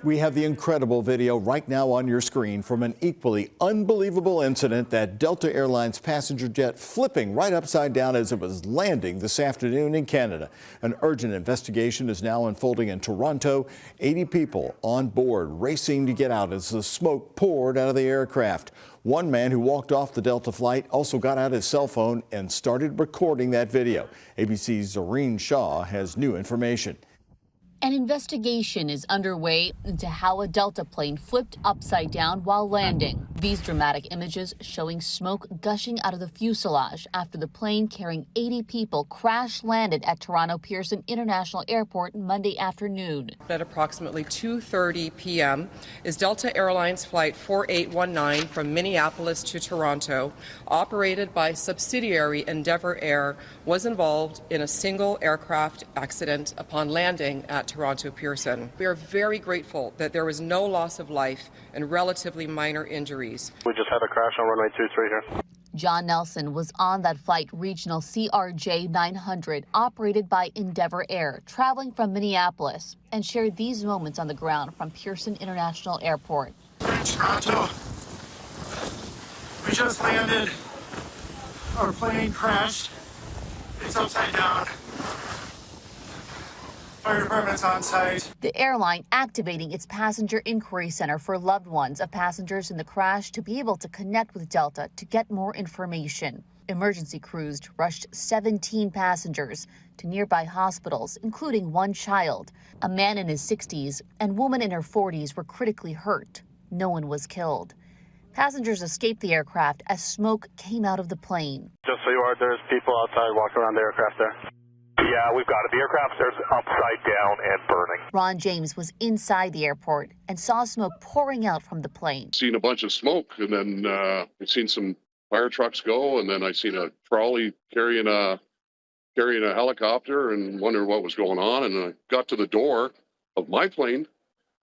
We have the incredible video right now on your screen from an equally unbelievable incident, that Delta Airlines passenger jet flipping right upside down as it was landing this afternoon in Canada. An urgent investigation is now unfolding in Toronto. 80 people on board racing to get out as the smoke poured out of the aircraft. One man who walked off the Delta flight also got out his cell phone and started recording that video. ABC's Zohreen Shah has new information. An investigation is underway into how a Delta plane flipped upside down while landing. These dramatic images showing smoke gushing out of the fuselage after the plane carrying 80 people crash landed at Toronto Pearson International Airport Monday afternoon. At approximately 2:30 p.m. is Delta Airlines Flight 4819 from Minneapolis to Toronto, operated by subsidiary Endeavour Air, was involved in a single aircraft accident upon landing at Toronto Pearson. We are very grateful that there was no loss of life and relatively minor injuries. We just had a crash on runway 23 here. John Nelson was on that flight regional CRJ 900 operated by Endeavour Air, traveling from Minneapolis, and shared these moments on the ground from Pearson International Airport. We're in Toronto. We just landed. Our plane crashed. It's upside down. Fire department's on site. The airline activating its passenger inquiry center for loved ones of passengers in the crash to be able to connect with Delta to get more information. Emergency crews rushed 17 passengers to nearby hospitals, including one child. A man in his 60s and woman in her 40s were critically hurt. No one was killed. Passengers escaped the aircraft as smoke came out of the plane. Just so you are, there's people outside walking around the aircraft there. Yeah, we've got it. The aircraft's upside down and burning. Ron James was inside the airport and saw smoke pouring out from the plane. Seen a bunch of smoke, and then I've seen some fire trucks go, and then I seen a trolley carrying a helicopter, and wondered what was going on. And I got to the door of my plane,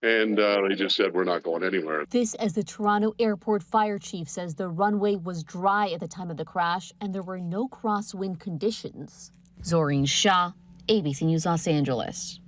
and they just said, "We're not going anywhere." This as the Toronto Airport fire chief says the runway was dry at the time of the crash and there were no crosswind conditions. Zohreen Shah, ABC News Los Angeles.